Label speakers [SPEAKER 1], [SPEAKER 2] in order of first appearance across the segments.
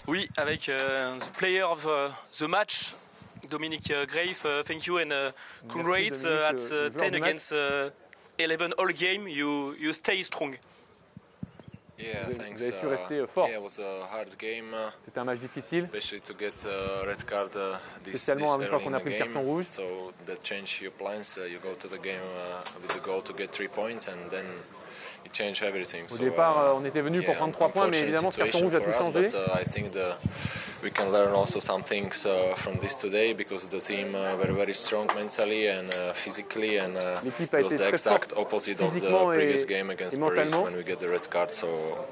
[SPEAKER 1] Oui, avec the player of the match, Dominic Grave. Thank you and congrats at 10 against 11 all game. You stay strong.
[SPEAKER 2] Yeah, thanks.
[SPEAKER 3] Vous avez su rester fort.
[SPEAKER 2] Yeah, it was a hard game.
[SPEAKER 3] C'était un match difficile,
[SPEAKER 2] Especially to get red card
[SPEAKER 3] spécialement une fois
[SPEAKER 2] early
[SPEAKER 3] qu'on
[SPEAKER 2] in
[SPEAKER 3] a
[SPEAKER 2] the
[SPEAKER 3] pris le
[SPEAKER 2] game.
[SPEAKER 3] carton rouge.
[SPEAKER 2] So that changed your plans. You go to the game with the goal to get 3 points, and then it changed everything.
[SPEAKER 3] Au départ, on était venu pour prendre 3 points, mais évidemment ce carton rouge a tout changé.
[SPEAKER 2] I think we can learn also some things from this today because the team were very strong mentally and physically, and
[SPEAKER 3] l'équipe a
[SPEAKER 2] it was
[SPEAKER 3] été
[SPEAKER 2] the
[SPEAKER 3] très
[SPEAKER 2] exact
[SPEAKER 3] forte
[SPEAKER 2] opposite of the
[SPEAKER 3] physiquement
[SPEAKER 2] previous game against
[SPEAKER 3] et
[SPEAKER 2] Paris
[SPEAKER 3] mentalement.
[SPEAKER 2] when we get the red card. So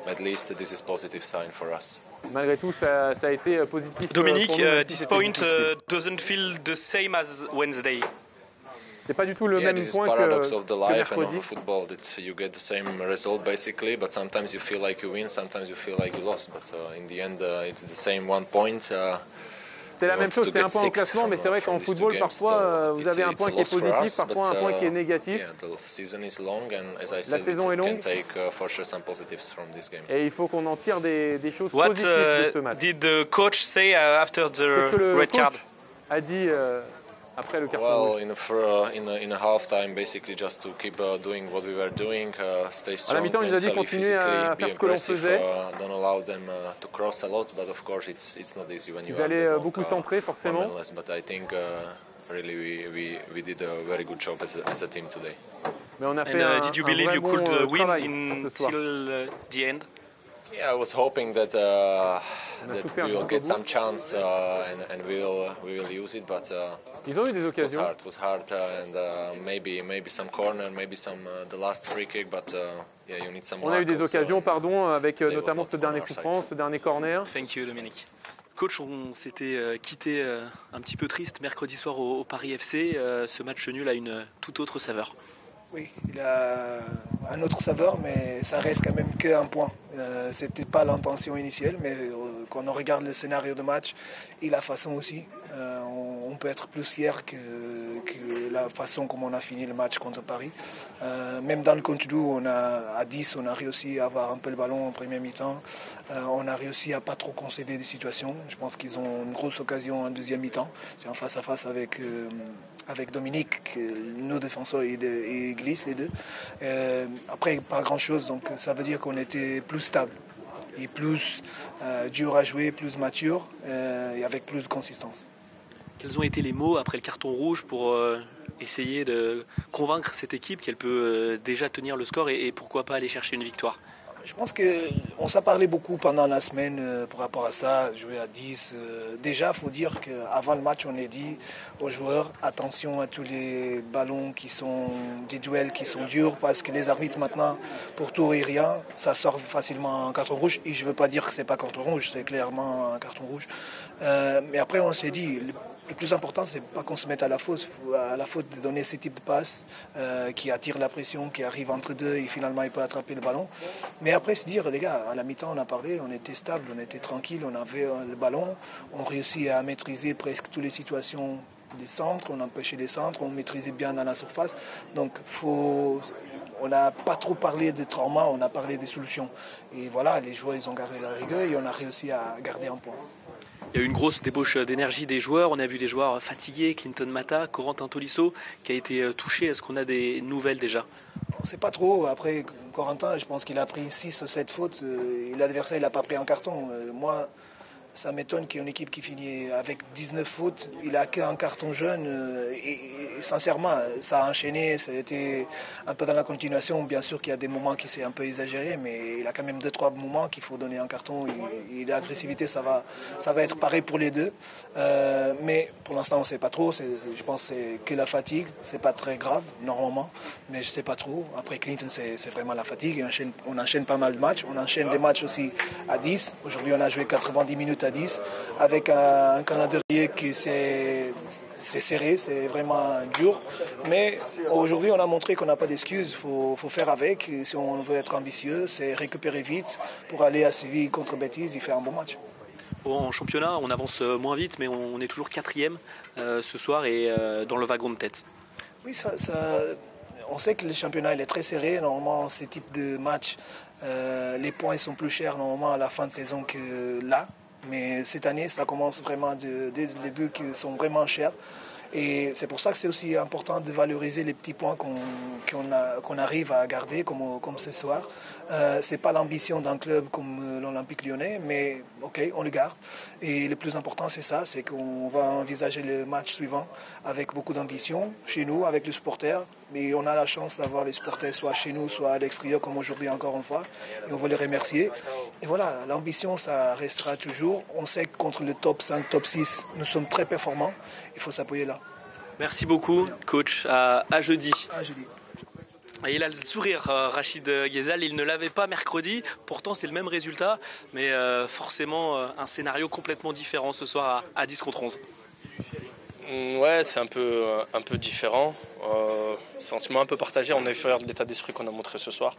[SPEAKER 2] at least this is positive sign for us.
[SPEAKER 3] Malgré tout, ça a été positif.
[SPEAKER 1] Dominic,
[SPEAKER 3] pour nous, même si
[SPEAKER 1] this
[SPEAKER 3] c'était
[SPEAKER 1] point
[SPEAKER 3] difficile.
[SPEAKER 1] doesn't feel the same as Wednesday.
[SPEAKER 3] C'est pas du tout le
[SPEAKER 2] Yeah,
[SPEAKER 3] même
[SPEAKER 2] this is
[SPEAKER 3] point
[SPEAKER 2] paradox of the
[SPEAKER 3] que
[SPEAKER 2] life and
[SPEAKER 3] mercredi.
[SPEAKER 2] of football, that you get the same result basically, but sometimes you feel like you win, sometimes you feel like you lost, but in the end it's the same 1 point.
[SPEAKER 3] C'est la même chose, c'est un point au classement, mais c'est vrai qu'en football, parfois, vous avez un point qui est positif, parfois un point qui est négatif. La saison est longue. Et il faut qu'on en tire des choses
[SPEAKER 1] What
[SPEAKER 3] positives de ce match.
[SPEAKER 1] did the coach say after
[SPEAKER 3] Qu'est-ce que
[SPEAKER 1] the
[SPEAKER 3] le
[SPEAKER 1] red card?
[SPEAKER 3] coach a dit après le carton
[SPEAKER 2] Well,
[SPEAKER 3] rouge?
[SPEAKER 2] in a half time, basically just to keep doing what we were doing, stay
[SPEAKER 3] À la
[SPEAKER 2] strong
[SPEAKER 3] mi-temps, il nous a dit
[SPEAKER 2] mentally,
[SPEAKER 3] continuer à
[SPEAKER 2] physically, be
[SPEAKER 3] faire ce que l'on
[SPEAKER 2] aggressive,
[SPEAKER 3] faisait.
[SPEAKER 2] don't allow them to cross a lot, but of course it's not easy when you
[SPEAKER 3] Ils
[SPEAKER 2] are
[SPEAKER 3] allaient
[SPEAKER 2] the dog,
[SPEAKER 3] beaucoup centrer,
[SPEAKER 2] one
[SPEAKER 3] forcément.
[SPEAKER 2] man less, but I think really we did a very good job as a team today.
[SPEAKER 3] Mais on a
[SPEAKER 1] And
[SPEAKER 3] fait un
[SPEAKER 1] did you
[SPEAKER 3] vrai
[SPEAKER 1] believe you
[SPEAKER 3] bon
[SPEAKER 1] could win
[SPEAKER 3] travail ce soir.
[SPEAKER 1] until the end?
[SPEAKER 2] Yeah, I was hoping that
[SPEAKER 3] souffert
[SPEAKER 2] we will
[SPEAKER 3] jusqu'au
[SPEAKER 2] get
[SPEAKER 3] bout.
[SPEAKER 2] some chance and we will use it, but
[SPEAKER 3] Ils ont eu des
[SPEAKER 2] it was
[SPEAKER 3] occasions.
[SPEAKER 2] hard, and maybe some corner, maybe some the last free kick, but yeah, you need some.
[SPEAKER 3] On a eu des
[SPEAKER 2] luck also.
[SPEAKER 3] occasions, pardon, avec
[SPEAKER 2] was
[SPEAKER 3] notamment
[SPEAKER 2] not
[SPEAKER 3] ce
[SPEAKER 2] on
[SPEAKER 3] dernier
[SPEAKER 2] our
[SPEAKER 3] coup
[SPEAKER 2] side.
[SPEAKER 3] franc, ce dernier corner.
[SPEAKER 1] Thank you, Dominic. Coach, on s'était quitté un petit peu triste mercredi soir au Paris FC. Ce match nul a une toute autre saveur.
[SPEAKER 4] Oui, il a un autre saveur, mais ça reste quand même qu'un point. C'était pas l'intention initiale, mais quand on regarde le scénario de match et la façon aussi, on peut être plus fier que la façon comme on a fini le match contre Paris. Même dans le contenu, à 10, on a réussi à avoir un peu le ballon en première mi-temps. On a réussi à pas trop concéder des situations. Je pense qu'ils ont une grosse occasion en deuxième mi-temps. C'est en face à face avec Dominique, nos défenseurs et glissent les deux. Après, pas grand-chose, donc ça veut dire qu'on était plus stable et plus dur à jouer, plus mature et avec plus de consistance.
[SPEAKER 1] Quels ont été les mots après le carton rouge pour essayer de convaincre cette équipe qu'elle peut déjà tenir le score et pourquoi pas aller chercher une victoire?
[SPEAKER 4] Je pense qu'on s'est parlé beaucoup pendant la semaine par rapport à ça, jouer à 10. Déjà, il faut dire qu'avant le match, on a dit aux joueurs attention à tous les ballons qui sont des duels qui sont durs parce que les arbitres maintenant, pour tout et rien, ça sort facilement en carton rouge. Et je ne veux pas dire que ce n'est pas carton rouge, c'est clairement un carton rouge. Mais après, on s'est dit, le plus important, c'est pas qu'on se mette à la faute de donner ce type de passes qui attirent la pression, qui arrive entre deux et finalement il peut attraper le ballon. Mais après, se dire, les gars, à la mi-temps, on a parlé, on était stable, on était tranquille, on avait le ballon, on réussit à maîtriser presque toutes les situations des centres, on empêchait les centres, on maîtrisait bien dans la surface. Donc, on n'a pas trop parlé de trauma, on a parlé des solutions. Et voilà, les joueurs, ils ont gardé la rigueur et on a réussi à garder un point.
[SPEAKER 1] Il y a eu une grosse débauche d'énergie des joueurs. On a vu des joueurs fatigués, Clinton Mata, Corentin Tolisso, qui a été touché. Est-ce qu'on a des nouvelles déjà?
[SPEAKER 4] On ne sait pas trop. Après, Corentin, je pense qu'il a pris 6 ou 7 fautes. Et l'adversaire, il n'a pas pris un carton. Moi, ça m'étonne qu'il y ait une équipe qui finit avec 19 fautes. Il n'a qu'un carton jaune. Et sincèrement, ça a enchaîné. Ça a été un peu dans la continuation. Bien sûr qu'il y a des moments qui s'est un peu exagéré, mais il a quand même 2-3 moments qu'il faut donner un carton. Et l'agressivité, ça va être pareil pour les deux. Mais pour l'instant, on ne sait pas trop. Je pense que c'est que la fatigue. Ce n'est pas très grave, normalement. Mais je ne sais pas trop. Après, Clinton, c'est vraiment la fatigue. On enchaîne pas mal de matchs. On enchaîne des matchs aussi à 10. Aujourd'hui, on a joué 90 minutes à 10 avec un calendrier qui c'est serré, c'est vraiment dur. Mais aujourd'hui, on a montré qu'on n'a pas d'excuses. Il faut faire avec. Et si on veut être ambitieux, c'est récupérer vite pour aller à Séville contre Betis et faire un bon match.
[SPEAKER 1] En championnat, on avance moins vite, mais on est toujours 4e ce soir et dans le wagon de tête.
[SPEAKER 4] Oui, on sait que le championnat il est très serré. Normalement, ces types de matchs, les points sont plus chers normalement à la fin de saison que là. Mais cette année, ça commence vraiment dès le début qui sont vraiment chers. Et c'est pour ça que c'est aussi important de valoriser les petits points qu'on arrive à garder, comme ce soir. Ce n'est pas l'ambition d'un club comme l'Olympique Lyonnais, mais ok, on le garde. Et le plus important, c'est ça, c'est qu'on va envisager le match suivant avec beaucoup d'ambition, chez nous, avec les supporters. Mais on a la chance d'avoir les supporters soit chez nous, soit à l'extérieur, comme aujourd'hui encore une fois. Et on veut les remercier. Et voilà, l'ambition, ça restera toujours. On sait que contre le top 5, top 6, nous sommes très performants. Il faut s'appuyer là.
[SPEAKER 1] Merci beaucoup, coach. À jeudi.
[SPEAKER 4] À jeudi.
[SPEAKER 1] Et il a le sourire, Rachid Ghezal. Il ne l'avait pas mercredi. Pourtant, c'est le même résultat. Mais forcément, un scénario complètement différent ce soir à 10 contre 11.
[SPEAKER 5] Ouais, c'est un peu différent. Sentiment un peu partagé. On est fiers de l'état d'esprit qu'on a montré ce soir.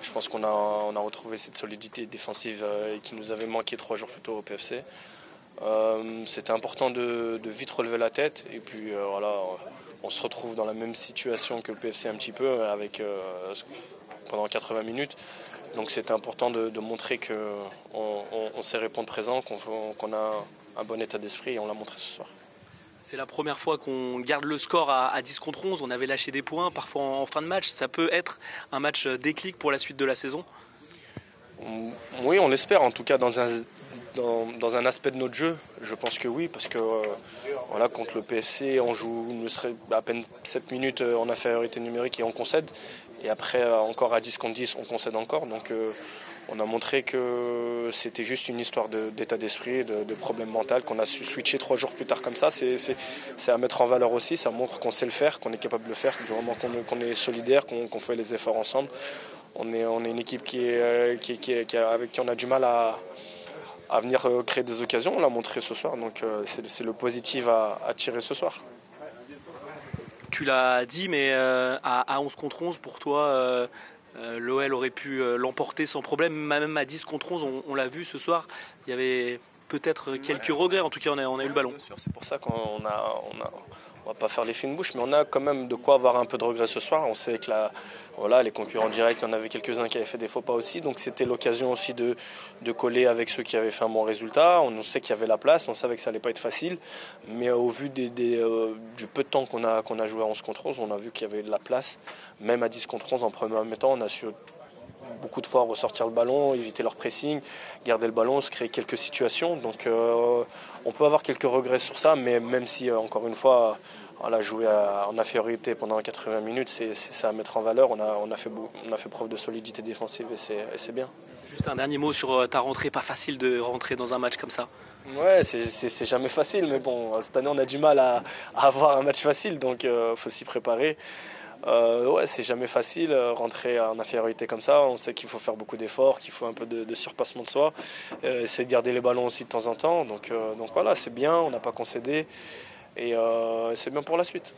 [SPEAKER 5] Je pense qu'on a retrouvé cette solidité défensive qui nous avait manqué 3 jours plus tôt au PFC. C'était important de vite relever la tête et puis voilà, on se retrouve dans la même situation que le PFC un petit peu avec, pendant 80 minutes. Donc c'était important de montrer qu'on sait répondre présent, qu'on a un bon état d'esprit et on l'a montré ce soir.
[SPEAKER 1] C'est la première fois qu'on garde le score à 10 contre 11. On avait lâché des points, parfois en fin de match. Ça peut être un match déclic pour la suite de la saison?
[SPEAKER 5] Oui, on l'espère. En tout cas, dans un aspect de notre jeu, je pense que oui. Parce que voilà, contre le PFC, on joue à peine 7 minutes en infériorité numérique et on concède. Et après, encore à 10 contre 10, on concède encore. Donc on a montré que c'était juste une histoire d'état d'esprit, de problème mental, qu'on a su switcher 3 jours plus tard comme ça. C'est à mettre en valeur aussi, ça montre qu'on sait le faire, qu'on est capable de le faire, du moment qu'on est solidaire, qu'on fait les efforts ensemble. On est une équipe avec qui on a du mal à venir créer des occasions, on l'a montré ce soir, donc c'est le positif à tirer ce soir.
[SPEAKER 1] Tu l'as dit, mais à 11 contre 11, pour toi, l'OL aurait pu l'emporter sans problème, même à 10 contre 11, on l'a vu ce soir, il y avait peut-être quelques regrets, en tout cas on a eu le ballon.
[SPEAKER 5] Bien sûr, c'est pour ça qu'on va pas faire les fines bouches, mais on a quand même de quoi avoir un peu de regrets ce soir. On sait que les concurrents directs, il y en avait quelques-uns qui avaient fait des faux pas aussi, donc c'était l'occasion aussi de coller avec ceux qui avaient fait un bon résultat. On sait qu'il y avait la place, on savait que ça allait pas être facile, mais au vu du peu de temps qu'on a joué à 11 contre 11, on a vu qu'il y avait de la place. Même à 10 contre 11 en premier temps, on a su beaucoup de fois ressortir le ballon, éviter leur pressing, garder le ballon, se créer quelques situations. Donc on peut avoir quelques regrets sur ça, mais même si, encore une fois, jouer en infériorité pendant 80 minutes, c'est à mettre en valeur. On a fait preuve de solidité défensive et c'est bien.
[SPEAKER 1] Juste un dernier mot sur ta rentrée, pas facile de rentrer dans un match comme ça.
[SPEAKER 5] Ouais, c'est jamais facile, mais bon, cette année on a du mal à avoir un match facile, donc faut s'y préparer. Ouais, c'est jamais facile rentrer en infériorité comme ça. On sait qu'il faut faire beaucoup d'efforts, qu'il faut un peu de surpassement de soi, essayer de garder les ballons aussi de temps en temps. Donc voilà, c'est bien, on n'a pas concédé et c'est bien pour la suite.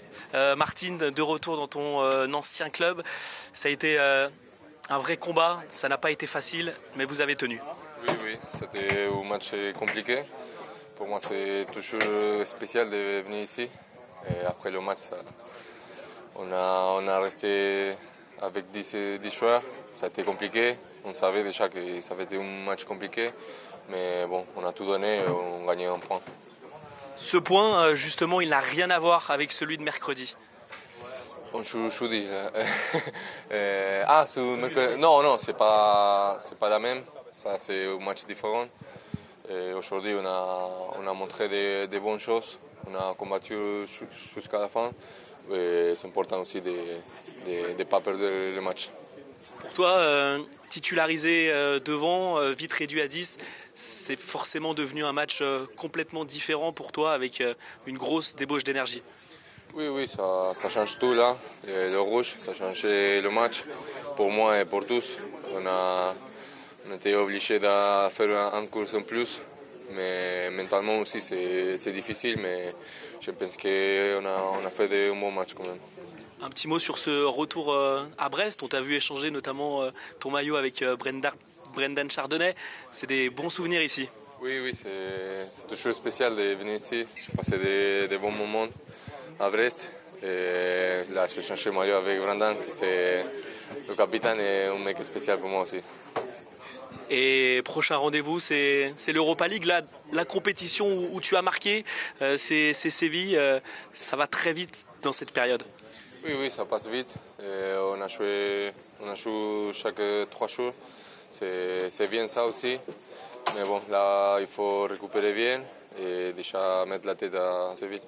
[SPEAKER 1] Martine, de retour dans ton ancien club, ça a été un vrai combat, ça n'a pas été facile, mais vous avez tenu.
[SPEAKER 2] Oui, c'était un match compliqué. Pour moi, c'est toujours spécial de venir ici. Et après le match, on a resté avec 10 joueurs. Ça a été compliqué. On savait déjà que ça avait été un match compliqué. Mais bon, on a tout donné et on a gagné un point.
[SPEAKER 1] Ce point, justement, il n'a rien à voir avec celui de mercredi.
[SPEAKER 2] Jeudi. Non, c'est pas la même. Ça, c'est un match différent. Aujourd'hui, on a montré des bonnes choses. On a combattu jusqu'à la fin. C'est important aussi de ne pas perdre le match.
[SPEAKER 1] Pour toi, titularisé devant, vite réduit à 10, c'est forcément devenu un match complètement différent pour toi avec une grosse débauche d'énergie.
[SPEAKER 2] Oui, ça change tout là. Le rouge, ça a changé le match pour moi et pour tous. On était obligé de faire un course en plus. Mais mentalement aussi c'est difficile, mais je pense qu'on a fait un bon match quand même.
[SPEAKER 1] Un petit mot sur ce retour à Brest. On t'a vu échanger notamment ton maillot avec Brendan Chardonnay. C'est des bons souvenirs ici.
[SPEAKER 2] Oui, c'est toujours spécial de venir ici. J'ai passé des bons moments à Brest. Et là, j'ai changé le maillot avec Brendan, qui c'est le capitaine et un mec spécial pour moi aussi.
[SPEAKER 1] Et prochain rendez-vous, c'est l'Europa League. Là, la compétition où tu as marqué, c'est Séville. Ça va très vite dans cette période.
[SPEAKER 2] Oui, ça passe vite. Et on a joué chaque 3 jours. C'est bien ça aussi. Mais bon, là, il faut récupérer bien et déjà mettre la tête à Séville.